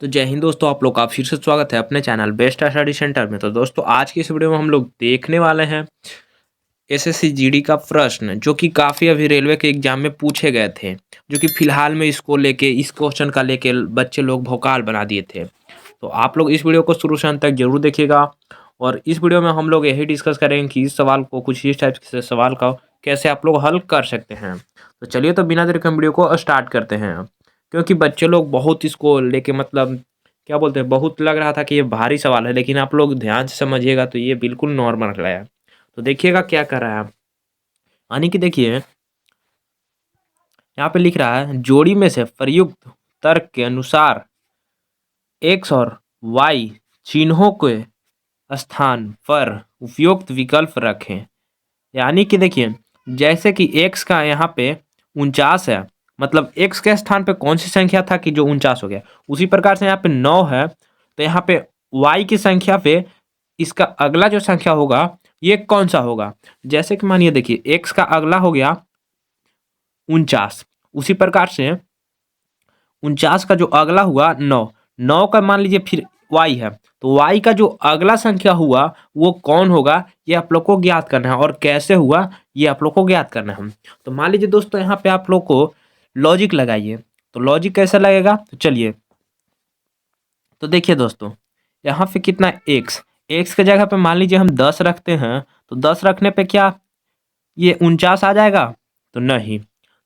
तो जय हिंद दोस्तों, आप लोग का फिर से स्वागत है अपने चैनल बेस्ट स्टडी सेंटर में। तो दोस्तों आज की इस वीडियो में हम लोग देखने वाले हैं एसएससी जीडी का प्रश्न, जो कि काफ़ी अभी रेलवे के एग्जाम में पूछे गए थे, जो कि फिलहाल में इसको लेके इस क्वेश्चन का लेके बच्चे लोग भौकाल बना दिए थे। तो आप लोग इस वीडियो को शुरू से अंत तक जरूर देखिएगा और इस वीडियो में हम लोग यही डिस्कस करेंगे कि इस सवाल को, कुछ इस टाइप से सवाल का कैसे आप लोग हल कर सकते हैं। तो चलिए, तो बिना देर के हम वीडियो को स्टार्ट करते हैं। क्योंकि बच्चे लोग बहुत इसको लेके मतलब क्या बोलते हैं, बहुत लग रहा था कि ये भारी सवाल है, लेकिन आप लोग ध्यान से समझिएगा तो ये बिल्कुल नॉर्मल है। तो देखिएगा क्या कर रहा है। यानी कि देखिए, यहाँ पे लिख रहा है जोड़ी में से प्रयुक्त तर्क के अनुसार एक्स और वाई चिन्हों के स्थान पर उपयुक्त विकल्प रखें। यानी कि देखिए, जैसे कि x का यहाँ पे 49 है, मतलब x के स्थान पे कौन सी संख्या था कि जो 49 हो गया। उसी प्रकार से यहाँ पे 9 है, तो यहाँ पे y की संख्या पे इसका अगला जो संख्या होगा ये कौन सा होगा। जैसे कि मानिए देखिए, x का अगला हो गया 49, उसी प्रकार से 49 का जो अगला हुआ 9, 9 का मान लीजिए फिर y है, तो y का जो अगला संख्या हुआ वो कौन होगा, ये आप लोग को ज्ञात करना है। और कैसे हुआ ये आप लोग को ज्ञात करना है। तो मान लीजिए दोस्तों, यहाँ पे आप लोग को लॉजिक लगाइए। तो लॉजिक कैसे लगेगा, तो चलिए, तो देखिए दोस्तों, यहाँ पे कितना x के जगह पे मान लीजिए हम 10 रखते हैं, तो 10 रखने पे क्या ये 49 आ जाएगा? तो नहीं।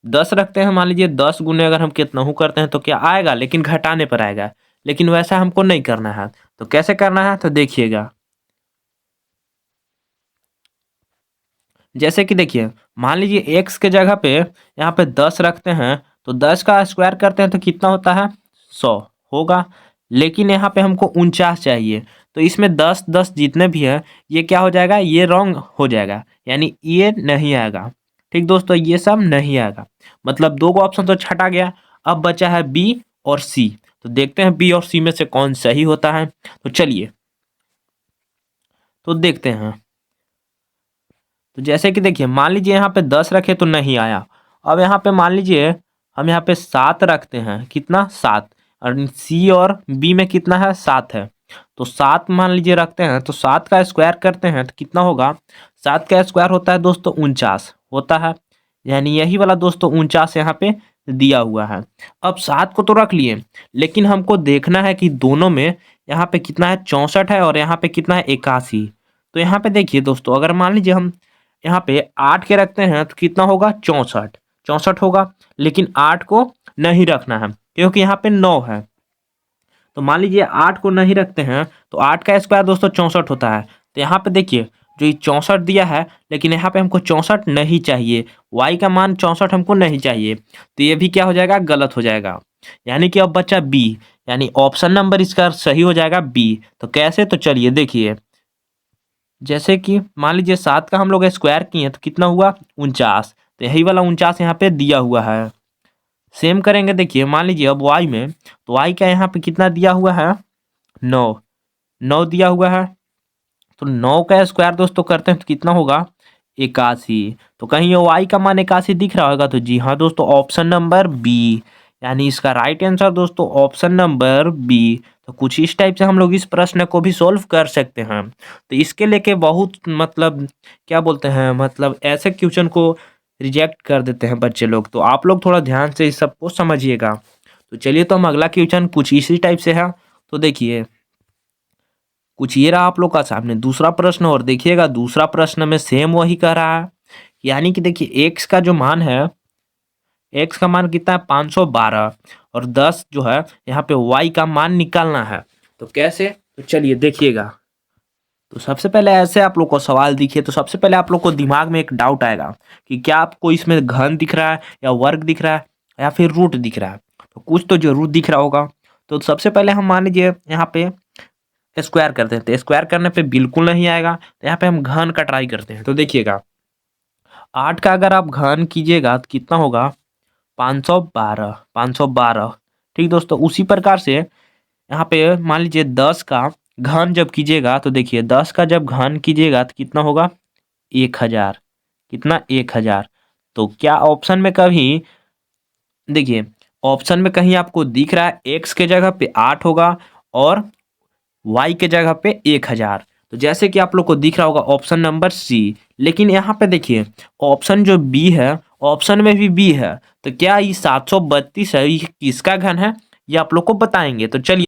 10 रखते हैं, मान लीजिए 10 गुने अगर हम कितनहू करते हैं तो क्या आएगा, लेकिन घटाने पर आएगा। लेकिन वैसा हमको नहीं करना है। तो कैसे करना है, तो देखिएगा। जैसे कि देखिए, मान लीजिए x के जगह पे यहाँ पे 10 रखते हैं, तो 10 का स्क्वायर करते हैं तो कितना होता है, 100 होगा। लेकिन यहाँ पे हमको 49 चाहिए, तो इसमें 10 10 जितने भी है ये क्या हो जाएगा, ये रॉन्ग हो जाएगा, यानी ये नहीं आएगा। ठीक दोस्तों, ये सब नहीं आएगा। मतलब दो गो ऑप्शन तो छटा गया। अब बचा है बी और सी। तो देखते हैं बी और सी में से कौन सही होता है। तो चलिए, तो देखते हैं। तो जैसे कि देखिए, मान लीजिए यहाँ पे 10 रखे तो नहीं आया। अब यहाँ पे मान लीजिए हम यहाँ पे 7 रखते हैं, कितना, 7। और सी और बी में कितना है, 7 है। तो 7 मान लीजिए रखते हैं, तो 7 का स्क्वायर करते हैं तो कितना होगा, 7 का स्क्वायर होता है दोस्तों 49 होता है। यानी यही वाला दोस्तों 49 यहाँ पे दिया हुआ है। अब 7 को तो रख लिए, लेकिन हमको देखना है कि दोनों में यहाँ पे कितना है, 64 है, और यहाँ पे कितना है, 81। तो यहाँ पे देखिए दोस्तों, अगर मान लीजिए हम यहाँ पे 8 के रखते हैं तो कितना होगा, 64 64 होगा। लेकिन 8 को नहीं रखना है, क्योंकि यहाँ पे 9 है। तो मान लीजिए 8 को नहीं रखते हैं, तो 8 का स्क्वायर दोस्तों 64 होता है। तो यहाँ पे देखिए, जो ये 64 दिया है, लेकिन यहाँ पे हमको 64 नहीं चाहिए। y का मान 64 हमको नहीं चाहिए, तो ये भी क्या हो जाएगा, गलत हो जाएगा। यानी कि अब बचा बी, यानी ऑप्शन नंबर इसका सही हो जाएगा बी। तो कैसे, तो चलिए देखिए। जैसे कि मान लीजिए 7 का हम लोग स्क्वायर किए तो कितना हुआ, 49। तो यही वाला 49 यहाँ पे दिया हुआ है। सेम करेंगे, देखिए मान लीजिए अब y में, तो y का यहाँ पे कितना दिया हुआ है, 9 9 दिया हुआ है। तो 9 का स्क्वायर दोस्तों करते हैं तो कितना होगा, 81। तो कहीं ये y का मान 81 दिख रहा होगा, तो जी हाँ दोस्तों, ऑप्शन नंबर बी, यानी इसका राइट आंसर दोस्तों ऑप्शन नंबर बी। तो कुछ इस टाइप से हम लोग इस प्रश्न को भी सॉल्व कर सकते हैं। तो इसके लेके बहुत मतलब क्या बोलते हैं, मतलब ऐसे क्वेश्चन को रिजेक्ट कर देते हैं बच्चे लोग। तो आप लोग थोड़ा ध्यान से इस सब को समझिएगा। तो चलिए, तो हम अगला क्वेश्चन कुछ इसी टाइप से है। तो देखिए, कुछ ये रहा आप लोग का सामने दूसरा प्रश्न, और देखिएगा दूसरा प्रश्न में सेम वही कह रहा है। यानी कि देखिए, x का जो मान है, x का मान कितना है, 512, और 10 जो है यहाँ पे y का मान निकालना है। तो कैसे, तो चलिए देखिएगा। तो सबसे पहले ऐसे आप लोग को सवाल दिखे तो सबसे पहले आप लोग को दिमाग में एक डाउट आएगा कि क्या आपको इसमें घन दिख रहा है, या वर्ग दिख रहा है, या फिर रूट दिख रहा है। तो कुछ तो जरूर दिख रहा होगा। तो सबसे पहले हम मान लीजिए यहाँ पे स्क्वायर करते हैं, तो स्क्वायर करने पे बिल्कुल नहीं आएगा। तो यहाँ पे हम घन का ट्राई करते हैं। तो देखिएगा, 8 का अगर आप घन कीजिएगा तो कितना होगा, 512 512। ठीक दोस्तों, उसी प्रकार से यहाँ पे मान लीजिए 10 का घन जब कीजिएगा, तो देखिए 10 का जब घन कीजिएगा तो कितना होगा, 1000। कितना, 1000। तो क्या ऑप्शन में कभी देखिए ऑप्शन में कहीं आपको दिख रहा है x के जगह पे 8 होगा और y के जगह पे 1000। तो जैसे कि आप लोग को दिख रहा होगा ऑप्शन नंबर सी। लेकिन यहाँ पे देखिए ऑप्शन जो बी है, ऑप्शन में भी बी है, तो क्या ये 732 है, ये किसका घन है, ये आप लोग को बताएंगे। तो चलिए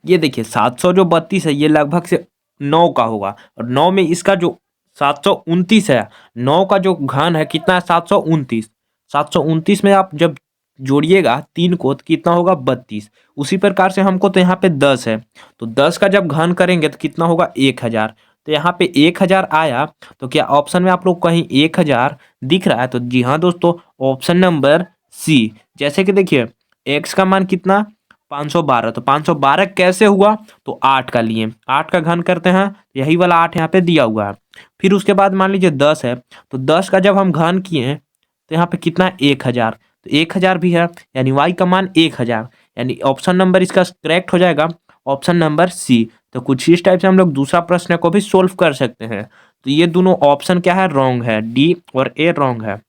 ये देखिए 732 है, ये लगभग से 9 का होगा, और 9 में इसका जो 729 है, 9 का जो घन है कितना है 729। 729 में आप जब जोड़िएगा 3 को तो कितना होगा 32। उसी प्रकार से हमको तो यहाँ पे 10 है, तो 10 का जब घन करेंगे तो कितना होगा 1000। तो यहाँ पे 1000 आया, तो क्या ऑप्शन में आप लोग कहीं 1000 दिख रहा है? तो जी हाँ दोस्तों, ऑप्शन नंबर सी। जैसे कि देखिए एक्स का मान कितना 512, तो 512 कैसे हुआ, तो 8 का लिए 8 का घन करते हैं, यही वाला 8 यहाँ पे दिया हुआ है। फिर उसके बाद मान लीजिए 10 है, तो 10 का जब हम घन किए तो यहाँ पे कितना है 1000, तो 1000 भी है, यानी वाई का मान 1000, यानी ऑप्शन नंबर इसका करेक्ट हो जाएगा ऑप्शन नंबर सी। तो कुछ इस टाइप से हम लोग दूसरा प्रश्न को भी सोल्व कर सकते हैं। तो ये दोनों ऑप्शन क्या है, रॉन्ग है, डी और ए रॉन्ग है।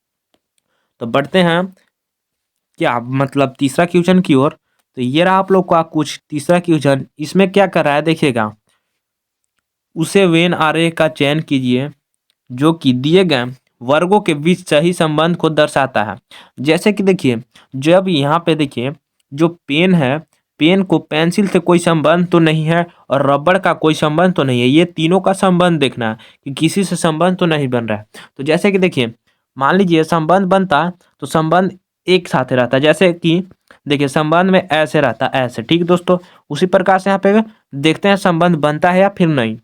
तो बढ़ते हैं क्या मतलब तीसरा क्वेश्चन की ओर। तो ये रहा आप लोग का कुछ तीसरा क्वेश्चन। इसमें क्या कर रहा है देखिएगा, उसे वेन आरेख का चयन कीजिए जो कि दिए गए वर्गों के बीच सही संबंध को दर्शाता है। जैसे कि देखिए जब यहाँ पे देखिए जो पेन है, पेन को पेंसिल से कोई संबंध तो नहीं है और रबड़ का कोई संबंध तो नहीं है, ये तीनों का संबंध देखना है कि किसी से संबंध तो नहीं बन रहा है। तो जैसे कि देखिए मान लीजिए संबंध बनता तो संबंध एक साथ रहता, जैसे कि देखिए संबंध में ऐसे रहता ऐसे, ठीक दोस्तों। उसी प्रकार से यहाँ पे देखते हैं संबंध बनता है या फिर नहीं।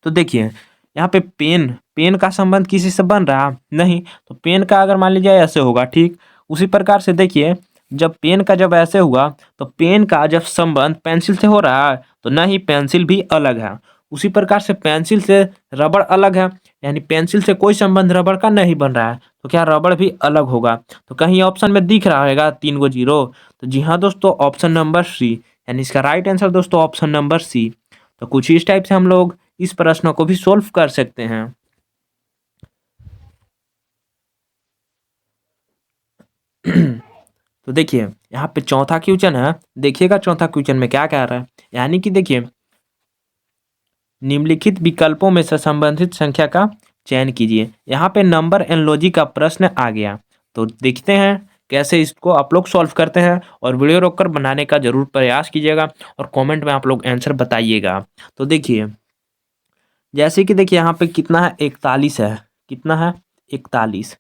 तो देखिए यहाँ पे पेन, पेन का संबंध किसी से बन रहा नहीं, तो पेन का अगर मान लीजिए ऐसे होगा, ठीक। उसी प्रकार से देखिए जब पेन का जब ऐसे हुआ तो पेन का जब संबंध पेंसिल से हो रहा है तो ना ही पेंसिल भी अलग है। उसी प्रकार से पेंसिल से रबड़ अलग है, यानी पेंसिल से कोई संबंध रबड़ का नहीं बन रहा है, तो क्या रबड़ भी अलग होगा। तो कहीं ऑप्शन में दिख रहा होगा 3 गो जीरो, तो जी हाँ दोस्तों ऑप्शन नंबर सी, यानी इसका राइट आंसर दोस्तों ऑप्शन नंबर सी। तो कुछ इस टाइप से हम लोग इस प्रश्न को भी सोल्व कर सकते हैं। तो देखिए यहाँ पे चौथा क्वेश्चन है, देखिएगा चौथा क्वेश्चन में क्या कह रहा है। यानी कि देखिए निम्नलिखित विकल्पों में से संबंधित संख्या का चयन कीजिए। यहाँ पे नंबर एनालॉजी का प्रश्न आ गया, तो देखते हैं कैसे इसको आप लोग सॉल्व करते हैं, और वीडियो रोककर बनाने का जरूर प्रयास कीजिएगा और कमेंट में आप लोग आंसर बताइएगा। तो देखिए जैसे कि देखिए यहाँ पे कितना है 41 है, कितना है 41।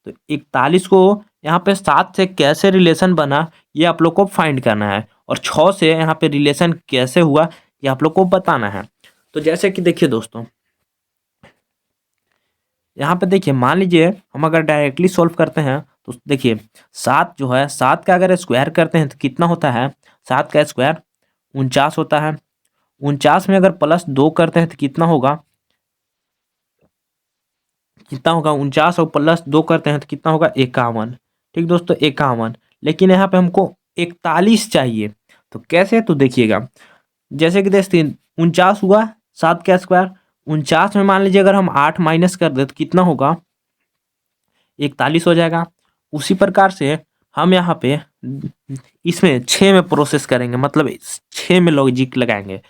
तो 41 को यहाँ पे 7 से कैसे रिलेशन बना ये आप लोग को फाइंड करना है, और 6 से यहाँ पे रिलेशन कैसे हुआ ये आप लोग को बताना है। तो जैसे कि देखिए दोस्तों यहाँ पे देखिए मान लीजिए हम अगर डायरेक्टली सॉल्व करते हैं तो देखिए 7 जो है, 7 का अगर स्क्वायर करते हैं तो कितना होता है, 7 का स्क्वायर 49 होता है। 49 में अगर +2 करते हैं तो कितना होगा, कितना होगा 49 और +2 करते हैं तो कितना होगा 51, ठीक दोस्तों 51। लेकिन यहाँ पे हमको 41 चाहिए, तो कैसे, तो देखिएगा जैसे कि देखते 49 हुआ 7 का स्क्वायर, 49 में मान लीजिए अगर हम 8 माइनस कर दे तो कितना होगा 41 हो जाएगा। उसी प्रकार से हम यहाँ पे इसमें 6 में प्रोसेस करेंगे, मतलब 6 में लॉजिक लगाएंगे।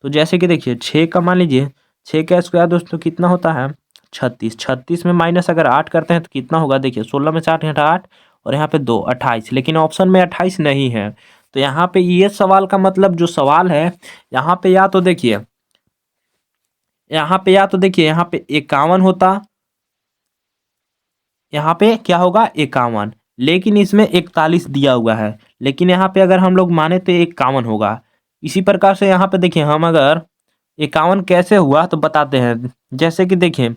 तो जैसे कि देखिए 6 का मान लीजिए 6 का स्क्वायर दोस्तों कितना होता है 36, 36 में माइनस अगर 8 करते हैं तो कितना होगा, देखिए 16 में से 8 घटा 8 और यहाँ पे 2 28, लेकिन ऑप्शन में 28 नहीं है। तो यहाँ पे ये सवाल का मतलब जो सवाल है यहाँ पे या तो देखिए यहाँ पे 51 होता, यहाँ पे क्या होगा 51, लेकिन इसमें 41 दिया हुआ है, लेकिन यहाँ पे अगर हम लोग माने तो 51 होगा। इसी प्रकार से यहाँ पे देखिए हम अगर 51 कैसे हुआ तो बताते हैं। जैसे कि देखिए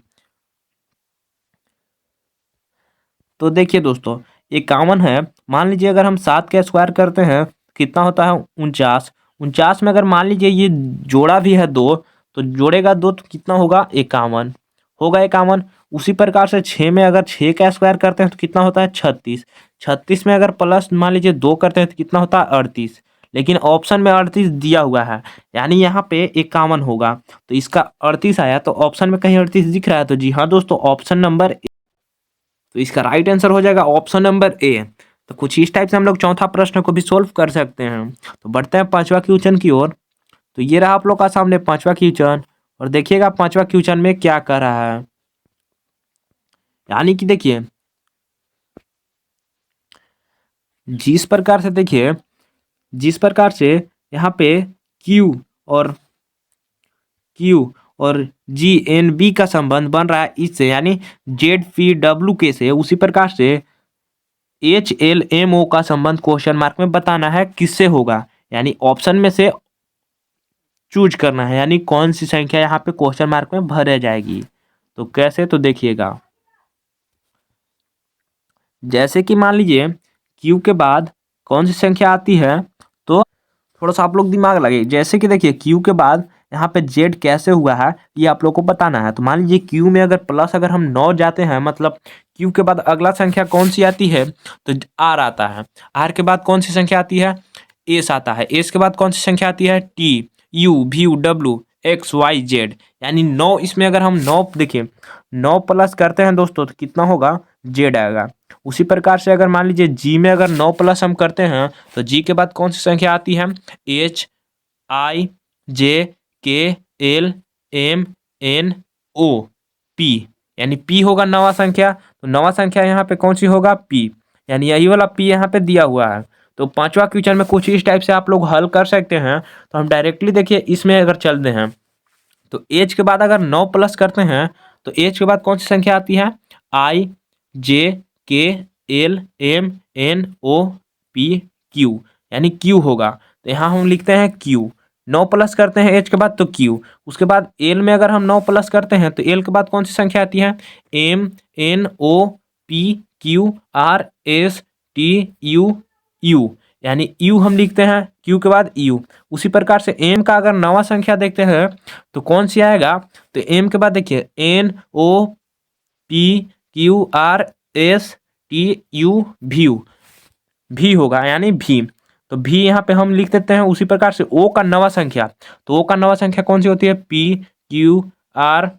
तो देखिए दोस्तों 51 है, मान लीजिए अगर हम 7 का स्क्वायर करते हैं कितना होता है 49। 49 में अगर मान लीजिए ये जोड़ा भी है 2, तो जोड़ेगा 2 तो कितना होगा 51, होगा 51। उसी प्रकार से 6 में अगर 6 का स्क्वायर करते हैं तो कितना होता है 36। 36 में अगर प्लस मान लीजिए 2 करते हैं तो कितना होता है 38, लेकिन ऑप्शन में 38 दिया हुआ है, यानी यहाँ पे 51 होगा। तो इसका 38 आया, तो ऑप्शन में कहीं 38 दिख रहा है, तो जी हाँ दोस्तों ऑप्शन नंबर, तो इसका राइट आंसर हो जाएगा ऑप्शन नंबर ए। तो कुछ इस टाइप से हम लोग चौथा प्रश्न को भी सोल्व कर सकते हैं। तो बढ़ते हैं पांचवा क्वेश्चन की ओर। तो ये रहा आप लोग का सामने पांचवा क्वेश्चन, और देखिएगा पांचवा क्वेश्चन में क्या कर रहा है। यानी कि देखिए, जिस प्रकार से देखिए, जिस प्रकार से यहाँ पे Q और जी एन बी का संबंध बन रहा है इससे, यानी जेड पी डब्ल्यू के से, उसी प्रकार से एच एल एम ओ का संबंध क्वेश्चन मार्क में बताना है किससे होगा, यानी ऑप्शन में से चूज करना है, यानी कौन सी संख्या यहाँ पे क्वेश्चन मार्क में भरे जाएगी। तो कैसे, तो देखिएगा, जैसे कि मान लीजिए Q के बाद कौन सी संख्या आती है, तो थोड़ा सा आप लोग दिमाग लगे। जैसे कि देखिए Q के बाद यहाँ पे Z कैसे हुआ है ये आप लोग को बताना है। तो मान लीजिए Q में अगर प्लस अगर हम 9 जाते हैं, मतलब Q के बाद अगला संख्या कौन सी आती है, तो R आता है। R के बाद कौन सी संख्या आती है, S आता है। S के बाद कौन सी संख्या आती है, T U V W X Y Z, यानी 9। इसमें अगर हम 9 देखिए 9 प्लस करते हैं दोस्तों तो कितना होगा, Z आएगा। उसी प्रकार से अगर मान लीजिए G में अगर 9 प्लस हम करते हैं तो G के बाद कौन सी संख्या आती है, H I J K L M N O P, यानी P होगा नवा संख्या। तो नवा संख्या यहाँ पे कौन सी होगा, P, यानी यही वाला P यहाँ पे दिया हुआ है। तो पांचवा क्वेश्चन में कुछ इस टाइप से आप लोग हल कर सकते हैं। तो हम डायरेक्टली देखिए इसमें अगर चलते हैं तो एच के बाद अगर 9 प्लस करते हैं तो एच के बाद कौन सी संख्या आती है, I J K L M N O P Q, यानी Q होगा। तो यहाँ हम लिखते हैं Q। 9 प्लस करते हैं एच के बाद तो Q। उसके बाद एल में अगर हम 9 प्लस करते हैं तो एल के बाद कौन सी संख्या आती है, M N O P Q R S T U U, यानी U हम लिखते हैं Q के बाद U। उसी प्रकार से M का अगर नवा संख्या देखते हैं तो कौन सी आएगा, तो M के बाद देखिए N O P Q R S T U V होगा, यानी V। तो V यहाँ पे हम लिख देते हैं। उसी प्रकार से O का नवा संख्या, तो O का नवा संख्या कौन सी होती है, P Q R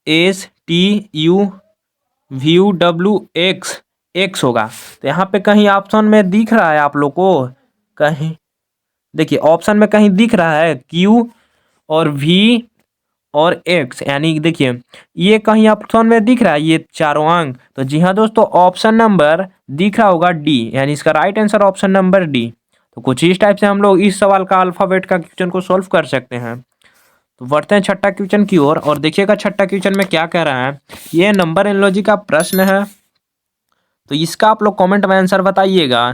S T U V W X होगा। तो यहाँ पे कहीं ऑप्शन में दिख रहा है आप लोग को, कहीं देखिए ऑप्शन में कहीं दिख रहा है Q और V और X, यानी देखिए ये कहीं ऑप्शन में दिख रहा है ये चारों अंक। तो जी हाँ दोस्तों, ऑप्शन नंबर दिख रहा होगा D, यानी इसका right answer option number D। तो कुछ इस टाइप से हम लोग इस सवाल का अल्फाबेट का क्वेश्चन को सोल्व कर सकते हैं। तो बढ़ते हैं छठा क्वेश्चन की ओर, और देखिएगा छठा क्वेश्चन में क्या कह रहा है। ये नंबर एनालॉजी का प्रश्न है, तो इसका आप लोग कमेंट में आंसर बताइएगा।